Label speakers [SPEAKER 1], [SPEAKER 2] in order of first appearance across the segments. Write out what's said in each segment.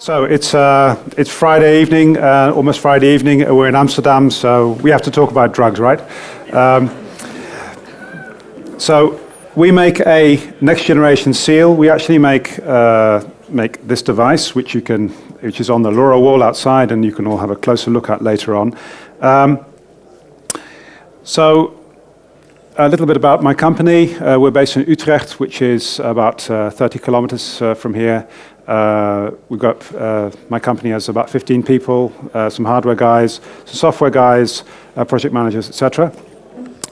[SPEAKER 1] So it's Friday evening, almost Friday evening. We're in Amsterdam, so we have to talk about drugs, right? So we make a next generation seal. We actually make this device, which is on the LoRa wall outside, and you can all have a closer look at later on. So a little bit about my company. We're based in Utrecht, which is about 30 kilometers from here. My company has about 15 people, some hardware guys, some software guys, project managers, etc.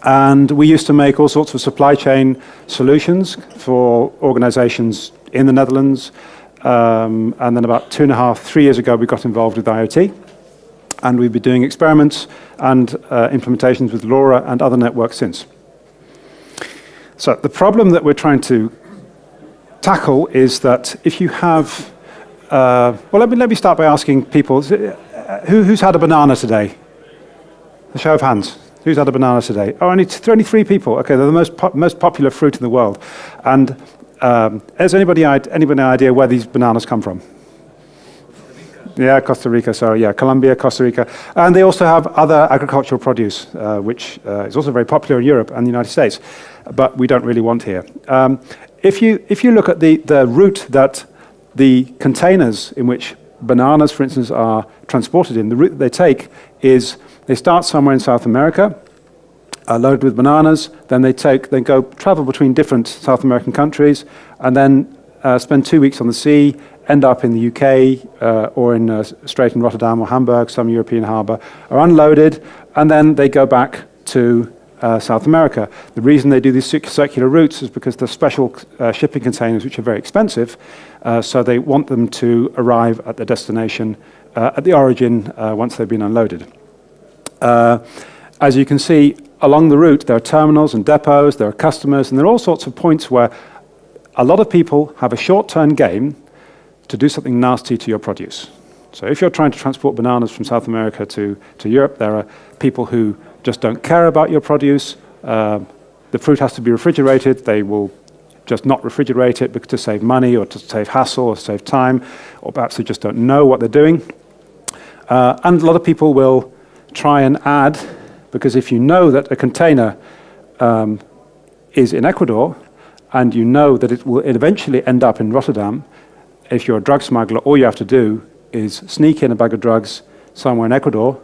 [SPEAKER 1] And we used to make all sorts of supply chain solutions for organizations in the Netherlands. And then about 2.5, 3 years ago, we got involved with IoT. And we've been doing experiments and implementations with LoRa and other networks since. So the problem that we're trying to tackle is that if you have, well, let me start by asking people, who's had a banana today? A show of hands. Who's had a banana today? Oh, only 3 people. Okay, they're the most popular fruit in the world. And has anybody idea where these bananas come from? Yeah, Costa Rica. So yeah, Colombia, Costa Rica, and they also have other agricultural produce, which is also very popular in Europe and the United States, but we don't really want here. If you look at the route that the containers in which bananas, for instance, are transported in, the route they take is they start somewhere in South America, loaded with bananas, then they travel between different South American countries, and then spend 2 weeks on the sea, end up in the UK or in Strait in Rotterdam or Hamburg, some European harbour, are unloaded, and then they go back to South America. The reason they do these circular routes is because they're special shipping containers which are very expensive, so they want them to arrive at their destination at the origin once they've been unloaded. As you can see, along the route there are terminals and depots, there are customers, and there are all sorts of points where a lot of people have a short-term game to do something nasty to your produce. So if you're trying to transport bananas from South America to Europe, there are people who just don't care about your produce. The fruit has to be refrigerated. They will just not refrigerate it to save money or to save hassle or save time, or perhaps they just don't know what they're doing. And a lot of people will try and add, because if you know that a container is in Ecuador, and you know that it will eventually end up in Rotterdam, if you're a drug smuggler, all you have to do is sneak in a bag of drugs somewhere in Ecuador,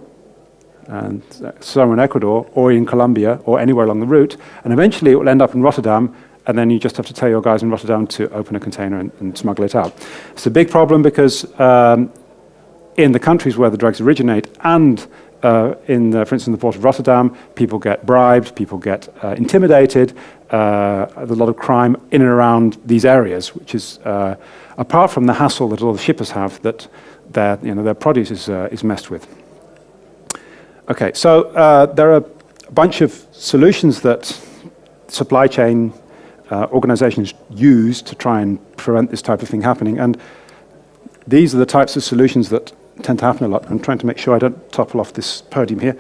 [SPEAKER 1] or in Colombia, or anywhere along the route, and eventually it will end up in Rotterdam, and then you just have to tell your guys in Rotterdam to open a container and smuggle it out. It's a big problem because in the countries where the drugs originate and for instance, in the port of Rotterdam, people get bribed, people get intimidated. There's a lot of crime in and around these areas, which is apart from the hassle that all the shippers have, that their produce is messed with. Okay, so there are a bunch of solutions that supply chain organizations use to try and prevent this type of thing happening, and these are the types of solutions that tend to happen a lot. I'm trying to make sure I don't topple off this podium here.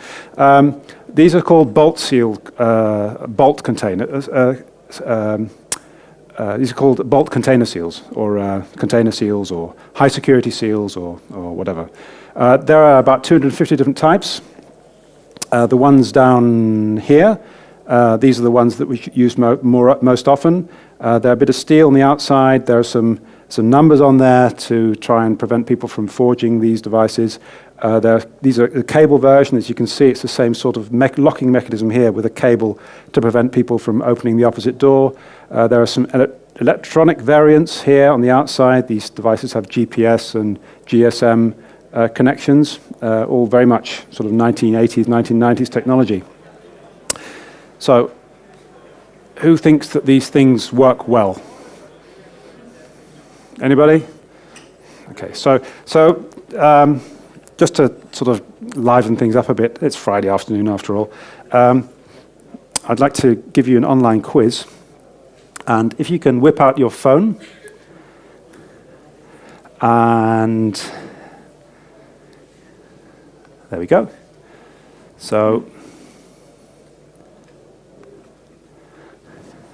[SPEAKER 1] These are called bolt containers. These are called bolt container seals, or container seals, or high security seals, or whatever. There are about 250 different types. The ones down here, these are the ones that we use most often. They're a bit of steel on the outside. There are some numbers on there to try and prevent people from forging these devices. These are the cable version. As you can see, it's the same sort of locking mechanism here with a cable to prevent people from opening the opposite door. There are some electronic variants here on the outside. These devices have GPS and GSM connections, all very much sort of 1980s, 1990s technology. So, who thinks that these things work well? Anybody? Okay, so just to sort of liven things up a bit, it's Friday afternoon after all, I'd like to give you an online quiz, and if you can whip out your phone, and there we go. So,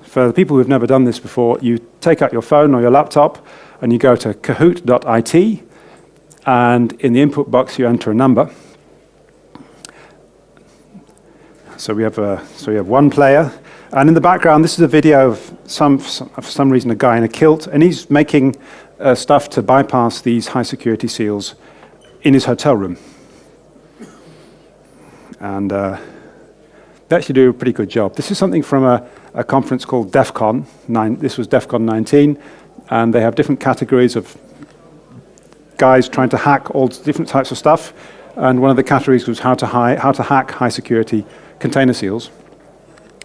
[SPEAKER 1] for the people who've never done this before, you take out your phone or your laptop and you go to kahoot.it, And in the input box, you enter a number. So we have one player. And in the background, this is a video of for some reason, a guy in a kilt, and he's making stuff to bypass these high security seals in his hotel room. And they actually do a pretty good job. This is something from a conference called DEF CON. This was DEF CON 19, and they have different categories of guys trying to hack all different types of stuff. And one of the categories was how to hack high security container seals.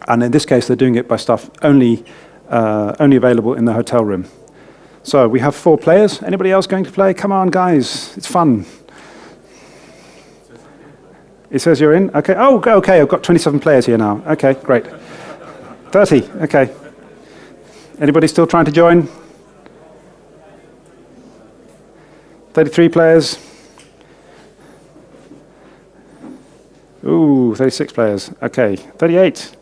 [SPEAKER 1] And in this case, they're doing it by stuff only available in the hotel room. So we have 4 players. Anybody else going to play? Come on, guys. It's fun. It says you're in? Okay. Oh, okay. I've got 27 players here now. Okay, great. 30. Okay. Anybody still trying to join? 33 players. Ooh, 36 players. Okay. 38.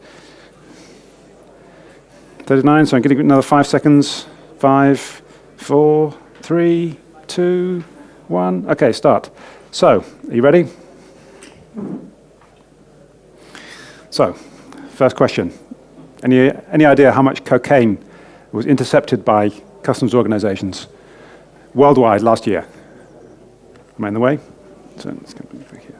[SPEAKER 1] 39, so I'm giving it another 5 seconds. 5, 4, 3, 2, 1. Okay, start. So, are you ready? So, first question. Any idea how much cocaine was intercepted by customs organizations worldwide last year? Am I in the way? So, let's go back here.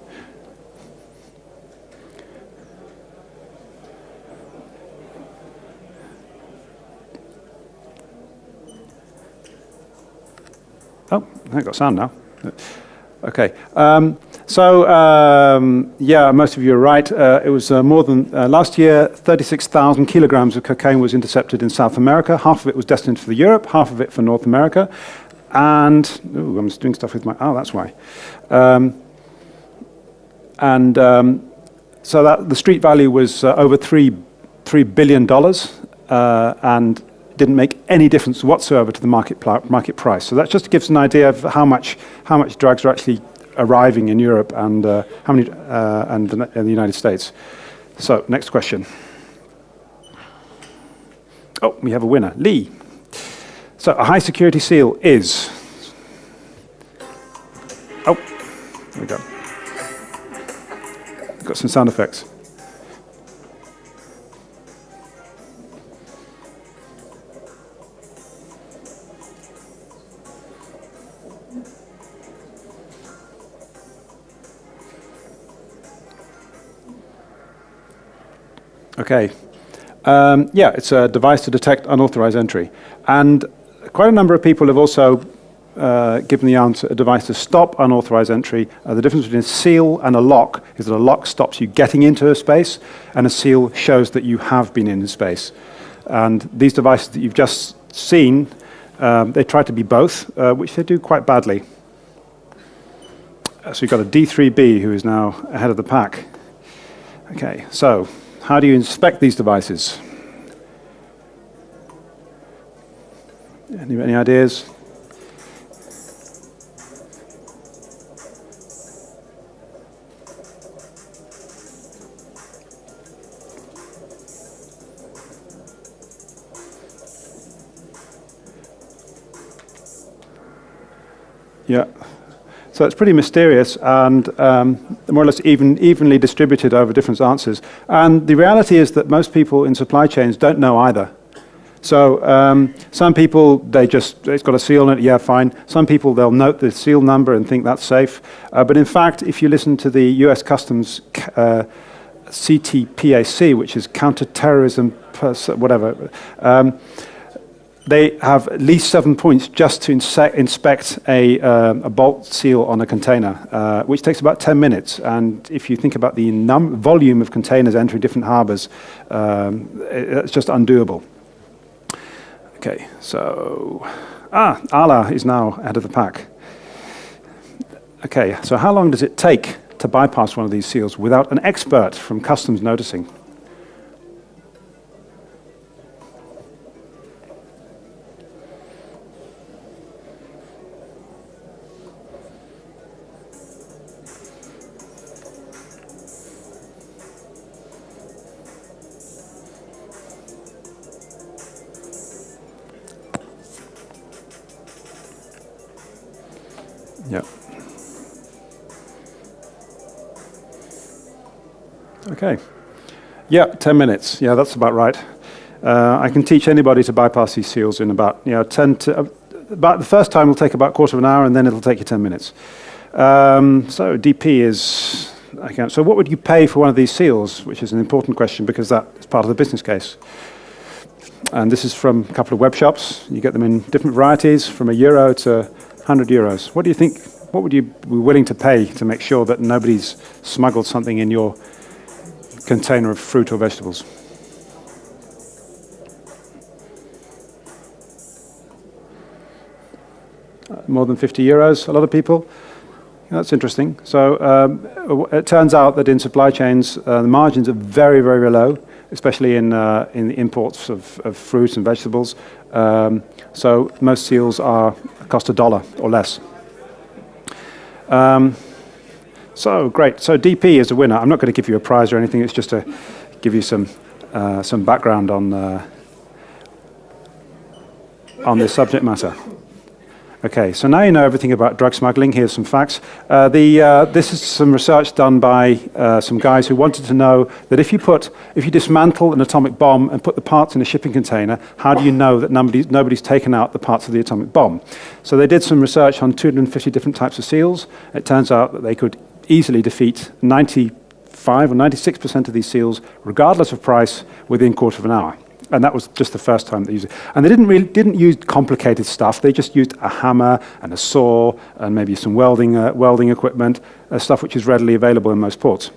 [SPEAKER 1] Oh, I got sound now. Okay. Yeah, most of you are right. It was more than last year, 36,000 kilograms of cocaine was intercepted in South America. Half of it was destined for Europe, half of it for North America. And, ooh, I'm just doing stuff with my, oh, that's why. So that the street value was over $3 billion, and didn't make any difference whatsoever to the market price. So that just gives an idea of how much drugs are actually arriving in Europe and how many and in the United States. So next question. Oh, we have a winner, Lee. So a high security seal is. Oh, there we go. Got some sound effects. Okay. Yeah, it's a device to detect unauthorized entry. And quite a number of people have also given the answer, a device to stop unauthorized entry. The difference between a seal and a lock is that a lock stops you getting into a space, and a seal shows that you have been in a space. And these devices that you've just seen, they try to be both, which they do quite badly. So you've got a D3B who is now ahead of the pack. Okay, so how do you inspect these devices? Any ideas? Yeah. So it's pretty mysterious and more or less evenly distributed over different answers. And the reality is that most people in supply chains don't know either. So some people, it's got a seal on it, yeah, fine. Some people, they'll note the seal number and think that's safe. But in fact, if you listen to the US Customs CTPAC, which is counterterrorism, whatever, they have at least 7 points just to inspect a bolt seal on a container, which takes about 10 minutes. And if you think about the volume of containers entering different harbors, it's just undoable. Okay, so, Ala is now ahead of the pack. Okay, so how long does it take to bypass one of these seals without an expert from customs noticing? Yeah. Okay. Yeah, 10 minutes. Yeah, that's about right. I can teach anybody to bypass these seals in about, 10 to, about the first time will take about a quarter of an hour, and then it'll take you 10 minutes. So DP is, so what would you pay for one of these seals, which is an important question because that is part of the business case. And this is from a couple of web shops. You get them in different varieties, from €1 to 100 euros. What do you think, what would you be willing to pay to make sure that nobody's smuggled something in your container of fruit or vegetables? More than 50 euros, a lot of people. That's interesting. So it turns out that in supply chains, the margins are very, very low, especially in the imports of fruit and vegetables. So most seals cost $1 or less. So great. So DP is a winner. I'm not going to give you a prize or anything. It's just to give you some background on this subject matter. Okay, so now you know everything about drug smuggling. Here's some facts. This is some research done by some guys who wanted to know that if you dismantle an atomic bomb and put the parts in a shipping container, how do you know that nobody's taken out the parts of the atomic bomb? So they did some research on 250 different types of seals. It turns out that they could easily defeat 95 or 96% of these seals, regardless of price, within a quarter of an hour. And that was just the first time they used it. And they didn't use complicated stuff. They just used a hammer and a saw and maybe some welding equipment, stuff which is readily available in most ports.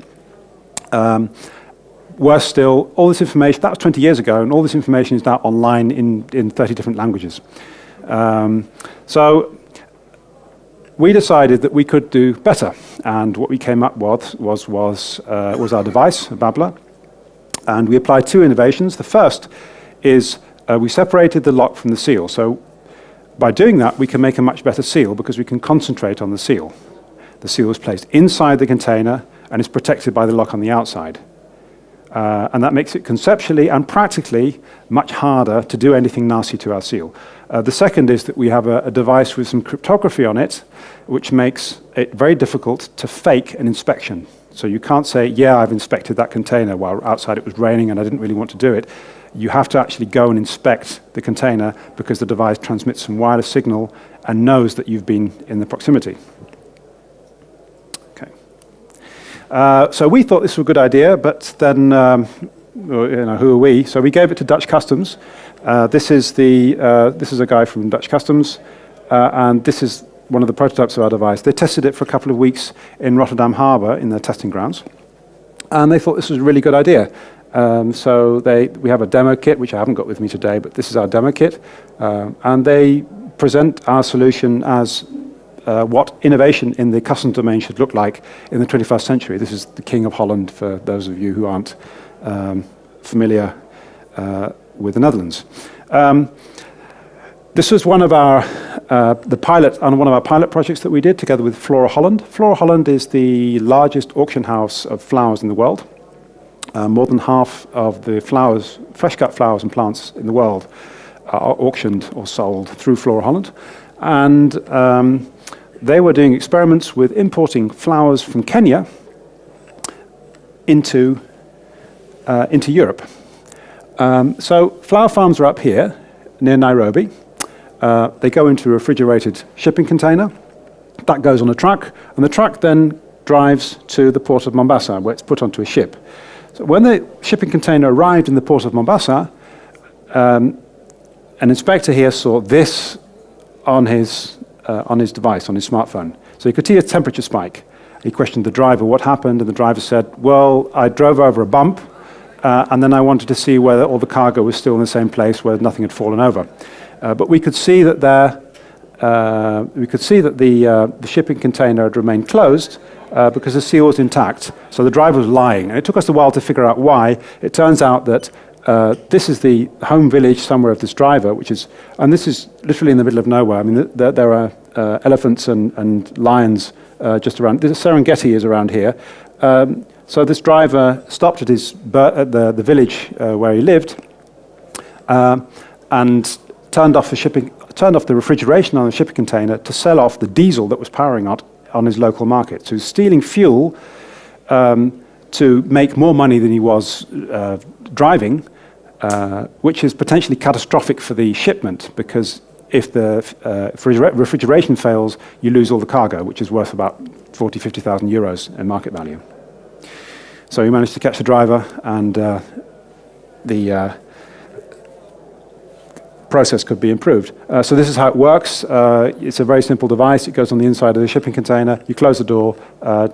[SPEAKER 1] Worse still, all this information, that was 20 years ago, and all this information is now online in 30 different languages. So we decided that we could do better. And what we came up with was our device, a babbler. And we applied two innovations. The first is we separated the lock from the seal. So by doing that, we can make a much better seal because we can concentrate on the seal. The seal is placed inside the container and is protected by the lock on the outside. And that makes it conceptually and practically much harder to do anything nasty to our seal. The second is that we have a device with some cryptography on it, which makes it very difficult to fake an inspection. So you can't say, yeah, I've inspected that container while outside it was raining and I didn't really want to do it. You have to actually go and inspect the container because the device transmits some wireless signal and knows that you've been in the proximity. Okay. So we thought this was a good idea, but then, who are we? So we gave it to Dutch Customs. This is a guy from Dutch Customs, and this is one of the prototypes of our device. They tested it for a couple of weeks in Rotterdam Harbour in their testing grounds, and they thought this was a really good idea. So we have a demo kit, which I haven't got with me today, but this is our demo kit, and they present our solution as what innovation in the customs domain should look like in the 21st century. This is the King of Holland for those of you who aren't familiar with the Netherlands. This was one of our pilot projects that we did together with Flora Holland. Flora Holland is the largest auction house of flowers in the world. More than half of the flowers, fresh cut flowers and plants in the world are auctioned or sold through Flora Holland. And they were doing experiments with importing flowers from Kenya into Europe. So flower farms are up here near Nairobi. They go into a refrigerated shipping container. That goes on a truck, and the truck then drives to the port of Mombasa, where it's put onto a ship. So when the shipping container arrived in the port of Mombasa, an inspector here saw this on his device, on his smartphone. So he could see a temperature spike. He questioned the driver what happened, and the driver said, well, I drove over a bump, and then I wanted to see whether all the cargo was still in the same place where nothing had fallen over. But we could see that the shipping container had remained closed because the seal was intact. So the driver was lying, and it took us a while to figure out why. It turns out that this is the home village somewhere of this driver, and this is literally in the middle of nowhere. I mean, there are elephants and lions just around. The Serengeti is around here. So this driver stopped at the village where he lived, and turned off turned off the refrigeration on the shipping container to sell off the diesel that was powering it on his local market. So he was stealing fuel to make more money than he was driving, which is potentially catastrophic for the shipment, because if the refrigeration fails, you lose all the cargo, which is worth about 40,000, 50,000 euros in market value. So he managed to catch the driver, and the process could be improved. So this is how it works. It's a very simple device. It goes on the inside of the shipping container. You close the door,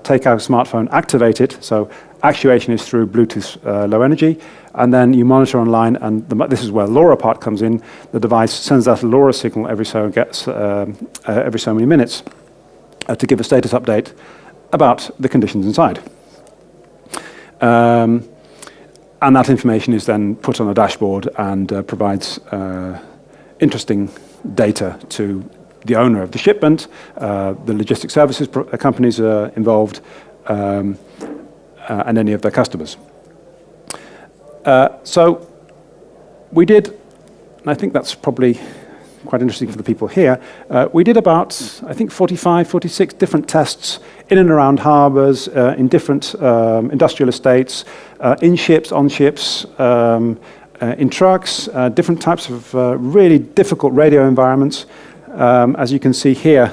[SPEAKER 1] take out a smartphone, activate it. So actuation is through Bluetooth low energy, and then you monitor online, and this is where LoRa part comes in. The device sends out a LoRa signal every so many minutes to give a status update about the conditions inside. And that information is then put on a dashboard and provides interesting data to the owner of the shipment, the logistics services companies involved, and any of their customers. So we did, and I think that's probably quite interesting for the people here, we did about, I think, 45, 46 different tests in and around harbours, in different industrial estates, in ships, on ships, in trucks, different types of really difficult radio environments. As you can see here,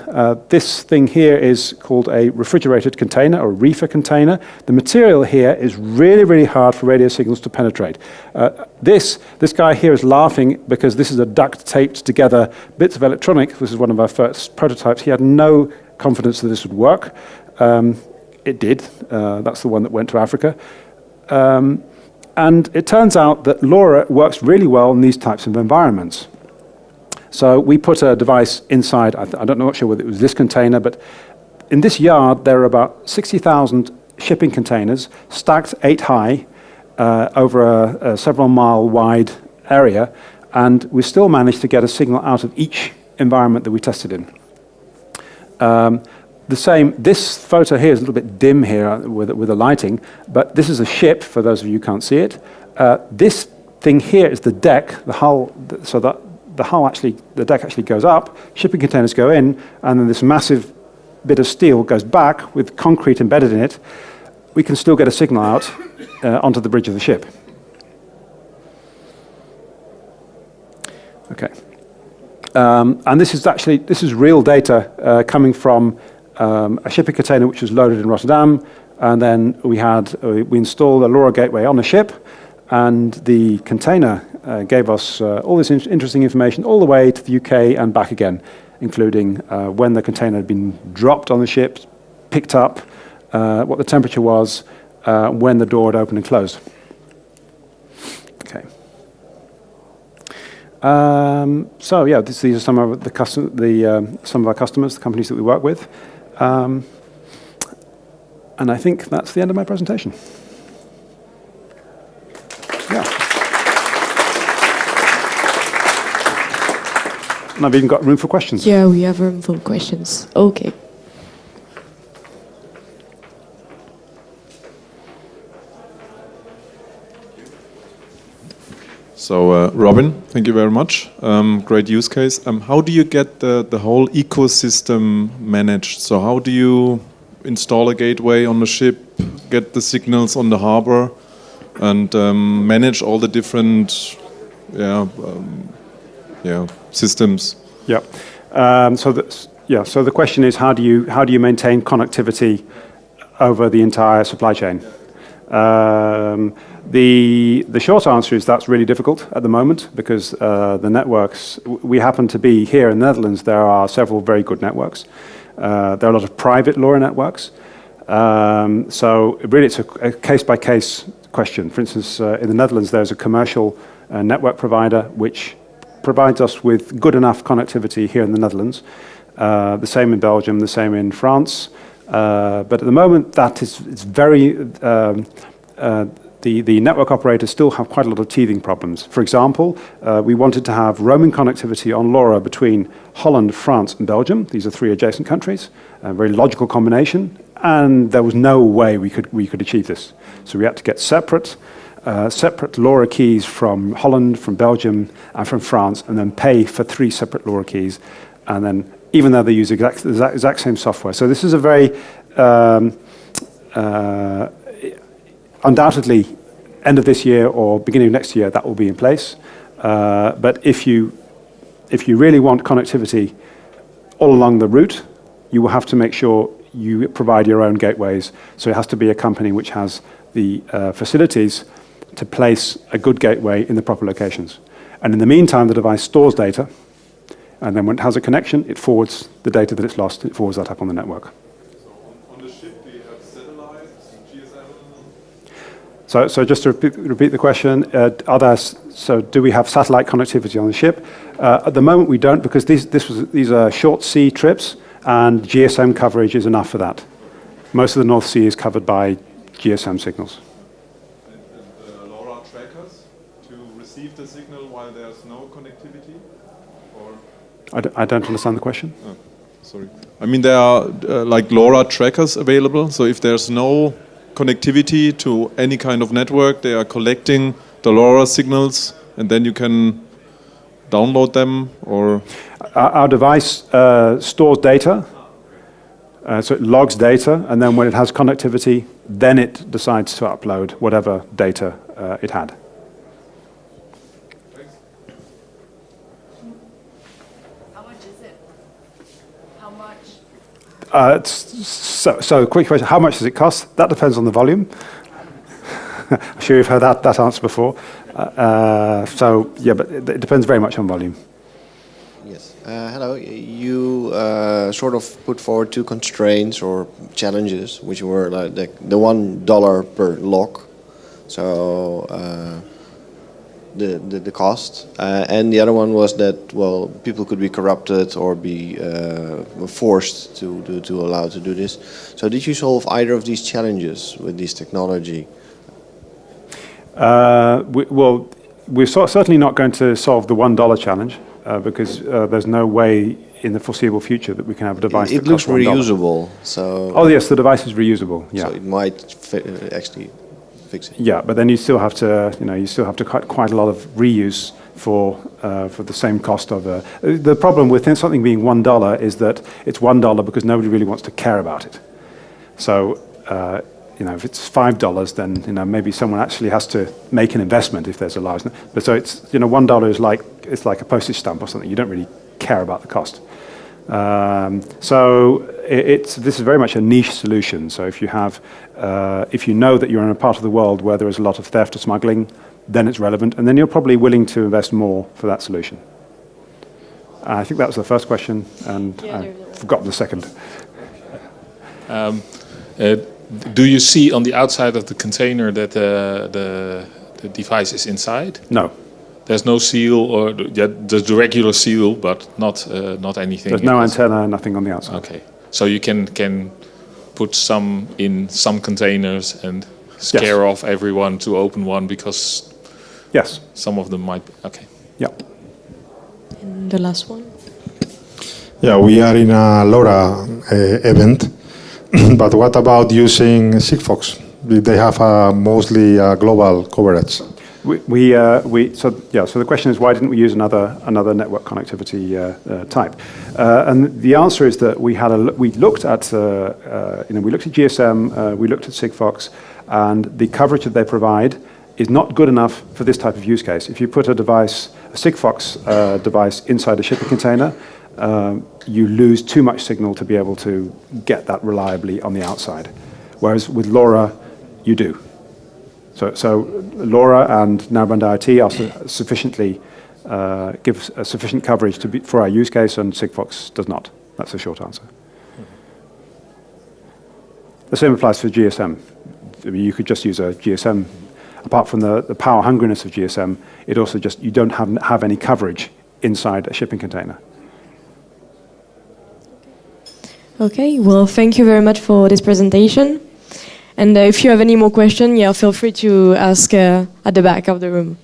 [SPEAKER 1] this thing here is called a refrigerated container, or reefer container. The material here is really, really hard for radio signals to penetrate. This guy here is laughing because this is a duct taped together bits of electronics. This is one of our first prototypes. He had no confidence that this would work. It did. That's the one that went to Africa. And it turns out that LoRa works really well in these types of environments. So we put a device inside, I'm not sure whether it was this container, but in this yard there are about 60,000 shipping containers stacked 8 high over a several mile wide area, and we still managed to get a signal out of each environment that we tested in. This photo here is a little bit dim here with the lighting, but this is a ship, for those of you who can't see it. This thing here is the deck, the hull, so that the deck actually goes up, shipping containers go in, and then this massive bit of steel goes back with concrete embedded in it. We can still get a signal out onto the bridge of the ship. Okay. And this is real data coming from a shipping container which was loaded in Rotterdam, and then we installed a LoRa gateway on the ship, and the container gave us all this interesting information all the way to the UK and back again, including when the container had been dropped on the ship, picked up, what the temperature was, when the door had opened and closed. Okay. So yeah, these are some of some of our customers, the companies that we work with, and I think that's the end of my presentation. Yeah. And I've even got room for questions.
[SPEAKER 2] Yeah, we have room for questions. Okay.
[SPEAKER 3] So, Robin, thank you very much. Great use case. How do you get the whole ecosystem managed? So how do you install a gateway on the ship, get the signals on the harbor, and manage all the different systems? Yeah.
[SPEAKER 1] So the question is, how do you maintain connectivity over the entire supply chain? The short answer is that's really difficult at the moment, because the networks, we happen to be here in the Netherlands, there are several very good networks. There are a lot of private LoRa networks. So really it's a case-by-case question. For instance, in the Netherlands there's a commercial network provider which provides us with good enough connectivity here in the Netherlands. The same in Belgium, the same in France. But at the moment it's very the network operators still have quite a lot of teething problems. For example, we wanted to have roaming connectivity on LoRa between Holland, France, and Belgium. These are 3 adjacent countries, a very logical combination, and there was no way we could achieve this. So we had to get separate separate LoRa keys from Holland, from Belgium, and from France, and then pay for 3 separate LoRa keys, and then even though they use the exact same software. So this is a very undoubtedly end of this year or beginning of next year that will be in place. But if you really want connectivity all along the route, you will have to make sure you provide your own gateways. So it has to be a company which has the facilities to place a good gateway in the proper locations. And in the meantime, the device stores data, and then when it has a connection, it forwards the data that it's lost, it forwards that up on the network.
[SPEAKER 3] So on the ship, do you have satellites, GSM?
[SPEAKER 1] So just to repeat the question, do we have satellite connectivity on the ship? At the moment we don't, because these are short sea trips, and GSM coverage is enough for that. Most of the North Sea is covered by GSM signals.
[SPEAKER 3] And LoRa trackers to receive the signal while there's no connectivity? Or?
[SPEAKER 1] I don't understand the question.
[SPEAKER 3] Oh, sorry. I mean, there are like LoRa trackers available, so if there's no connectivity to any kind of network, they are collecting the LoRa signals, and then you can download them, or?
[SPEAKER 1] Our device stores data, so it logs data, and then when it has connectivity, then it decides to upload whatever data it had.
[SPEAKER 4] How much is it? How much?
[SPEAKER 1] So quick question, how much does it cost? That depends on the volume. I'm sure you've heard that answer before. So yeah, but it depends very much on volume.
[SPEAKER 5] Yes. Hello. You sort of put forward 2 constraints or challenges, which were like the $1 per lock, so the cost, and the other one was that people could be corrupted or be forced to allow to do this. So did you solve either of these challenges with this technology?
[SPEAKER 1] We're certainly not going to solve the $1 challenge because there's no way in the foreseeable future that we can have a device
[SPEAKER 5] It
[SPEAKER 1] that
[SPEAKER 5] looks
[SPEAKER 1] costs $1.
[SPEAKER 5] reusable, so...
[SPEAKER 1] Oh yes, the device is reusable, yeah.
[SPEAKER 5] So it might actually fix it.
[SPEAKER 1] Yeah, but then you still have to quite a lot of reuse for the same cost of a... The problem with something being $1 is that it's $1 because nobody really wants to care about it. So, if it's $5, then maybe someone actually has to make an investment if there's a large. But so it's $1 is like a postage stamp or something. You don't really care about the cost. So this is very much a niche solution. So if you know that you're in a part of the world where there is a lot of theft or smuggling, then it's relevant, and then you're probably willing to invest more for that solution. I think that was the first question, and I've forgotten the second.
[SPEAKER 6] Do you see on the outside of the container that the device is inside?
[SPEAKER 1] No.
[SPEAKER 6] There's no seal, or there's the regular seal, but not anything.
[SPEAKER 1] There's no antenna, nothing on the outside.
[SPEAKER 6] Okay, so you can put some in some containers and scare off everyone to open one because some of them might. Okay.
[SPEAKER 1] Yeah.
[SPEAKER 2] And the last one.
[SPEAKER 7] Yeah, we are in a LoRa event, but what about using Sigfox? They have mostly global coverage.
[SPEAKER 1] So the question is, why didn't we use another network connectivity type? And the answer is that we looked at GSM, we looked at Sigfox, and the coverage that they provide is not good enough for this type of use case. If you put a Sigfox device inside a shipping container, you lose too much signal to be able to get that reliably on the outside. Whereas with LoRa, you do. So LoRa and Narrowband IoT are sufficiently give sufficient coverage for our use case, and Sigfox does not. That's the short answer. The same applies for GSM. I mean, you could just use a GSM. Apart from the power hungriness of GSM, it also you don't have any coverage inside a shipping container.
[SPEAKER 2] Okay, well, thank you very much for this presentation. And if you have any more questions, feel free to ask at the back of the room.